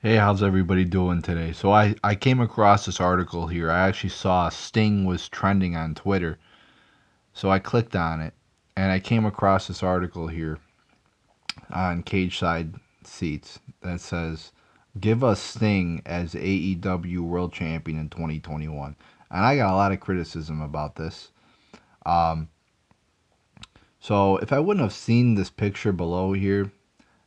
Hey, how's everybody doing today? So I came across this article here. I actually saw Sting was trending on Twitter. So I clicked on it and I came across this article here on Cageside Seats that says, "Give us Sting as AEW World Champion in 2021." And I got a lot of criticism about this. Um, so if I wouldn't have seen this picture below here,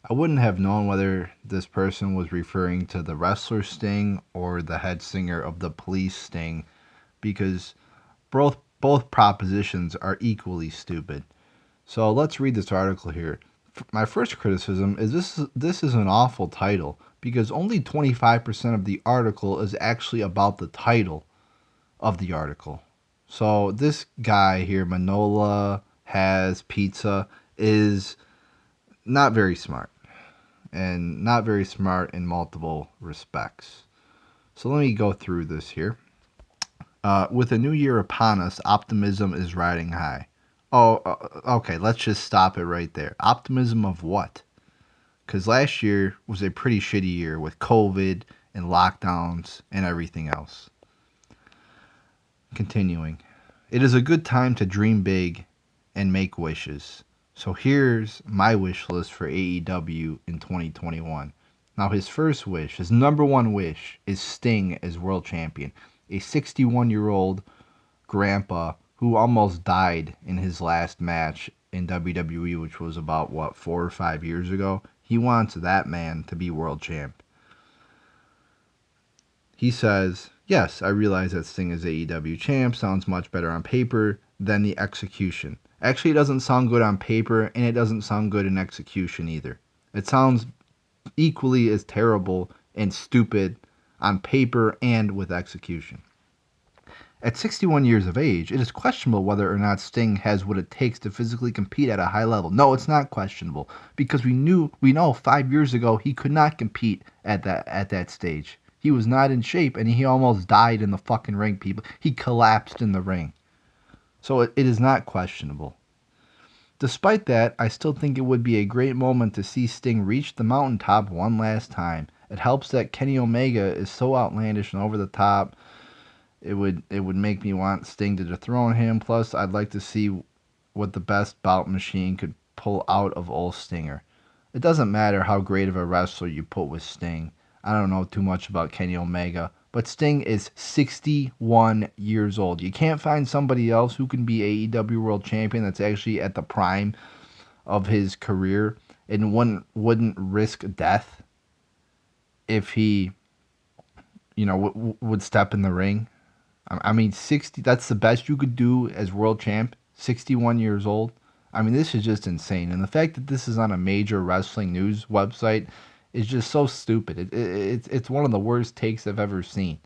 I wouldn't have known whether this person was referring to the wrestler Sting or the head singer of the Police Sting, because both propositions are equally stupid. So let's read this article here. My first criticism is this is an awful title because only 25% of the article is actually about the title of the article. So this guy here, Manola has pizza, is not very smart, and not very smart in multiple respects. So let me go through this here. With a new year upon us, optimism is riding high. Oh, okay, let's just stop it right there. Optimism of what? Because last year was a pretty shitty year with COVID and lockdowns and everything else. Continuing. It is a good time to dream big and make wishes. So here's my wish list for AEW in 2021. Now, his first wish, his number one wish, is Sting as world champion. A 61-year-old grandpa who almost died in his last match in WWE, which was about, 4 or 5 years ago. He wants that man to be world champ. He says, "Yes, I realize that Sting is AEW champ. Sounds much better on paper than the execution. Actually, it doesn't sound good on paper, and it doesn't sound good in execution either. It sounds equally as terrible and stupid on paper and with execution. At 61 years of age, it is questionable whether or not Sting has what it takes to physically compete at a high level. No, it's not questionable because we know 5 years ago he could not compete at that stage. He was not in shape and he almost died in the fucking ring, people. He collapsed in the ring. So it is not questionable. Despite that, I still think it would be a great moment to see Sting reach the mountaintop one last time. It helps that Kenny Omega is so outlandish and over the top. It would make me want Sting to dethrone him. Plus, I'd like to see what the best bout machine could pull out of old Stinger. It doesn't matter how great of a wrestler you put with Sting. I don't know too much about Kenny Omega, but Sting is 61 years old. You can't find somebody else who can be AEW World Champion that's actually at the prime of his career and wouldn't risk death if he, would step in the ring. I mean, 60, that's the best you could do as world champ, 61 years old. I mean, this is just insane. And the fact that this is on a major wrestling news website is just so stupid. It's one of the worst takes I've ever seen.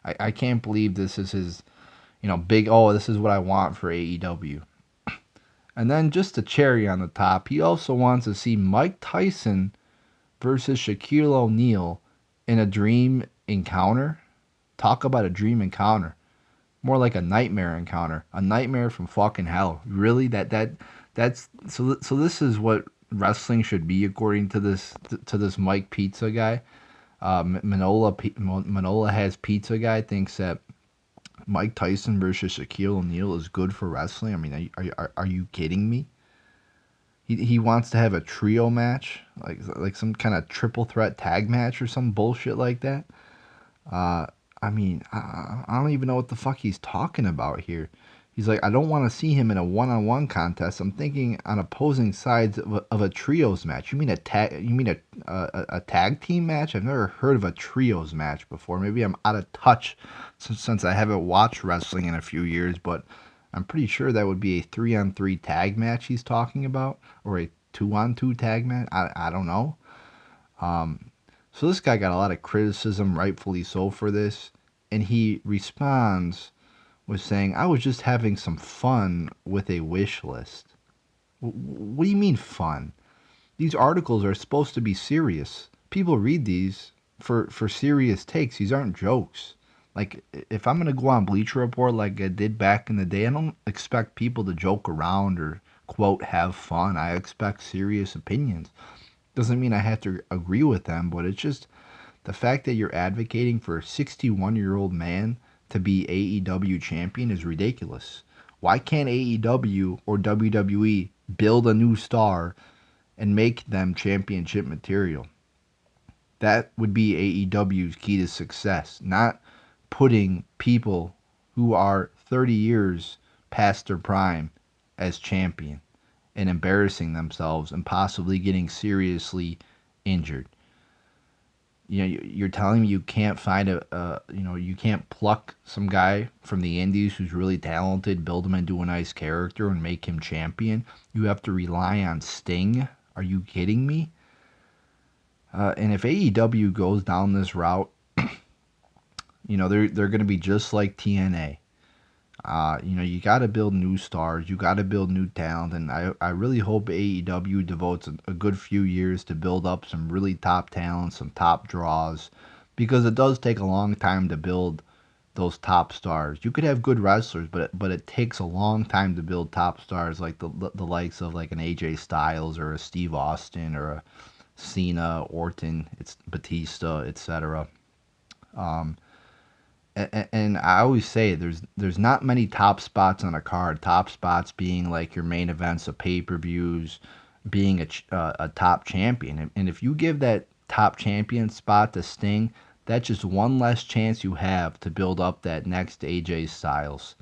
I can't believe this is his, big, oh, this is what I want for AEW. And then just a cherry on the top, he also wants to see Mike Tyson versus Shaquille O'Neal in a dream encounter. Talk about a dream encounter. More like a nightmare encounter, a nightmare from fucking hell. Really, that's so. This is what wrestling should be according to this Mike Pizza guy. Manola has pizza guy thinks that Mike Tyson versus Shaquille O'Neal is good for wrestling. I mean, are you kidding me? He wants to have a trio match, like some kind of triple threat tag match or some bullshit like that. Uh, I mean, I don't even know what the fuck he's talking about here. He's like, I don't want to see him in a one-on-one contest. I'm thinking on opposing sides of a trios match. You mean a tag? You mean a tag team match? I've never heard of a trios match before. Maybe I'm out of touch since I haven't watched wrestling in a few years. But I'm pretty sure that would be a 3-on-3 tag match he's talking about, or a 2-on-2 tag match. I don't know. Um, so this guy got a lot of criticism, rightfully so, for this. And he responds with saying, I was just having some fun with a wish list. What do you mean fun? These articles are supposed to be serious. People read these for serious takes. These aren't jokes. Like, if I'm going to go on Bleacher Report like I did back in the day, I don't expect people to joke around or, quote, have fun. I expect serious opinions. Doesn't mean I have to agree with them, but it's just The fact that you're advocating for a 61-year-old man to be AEW champion is ridiculous. Why can't AEW or WWE build a new star and make them championship material? That would be AEW's key to success, not putting people who are 30 years past their prime as champion and embarrassing themselves and possibly getting seriously injured. You're telling me you can't find you can't pluck some guy from the indies who's really talented, build him into a nice character and make him champion. You have to rely on Sting. Are you kidding me? And if AEW goes down this route, they're going to be just like TNA. You got to build new stars, you got to build new talent, and I really hope AEW devotes a good few years to build up some really top talent, some top draws, because it does take a long time to build those top stars. You could have good wrestlers, but it takes a long time to build top stars like the likes of like an AJ Styles or a Steve Austin or a Cena, Orton, it's Batista, etc. And I always say there's not many top spots on a card. Top spots being like your main events of pay-per-views, being a top champion. And if you give that top champion spot to Sting, that's just one less chance you have to build up that next AJ Styles.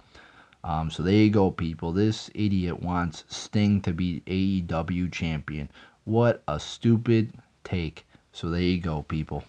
So there you go, people. This idiot wants Sting to be AEW champion. What a stupid take. So there you go, people.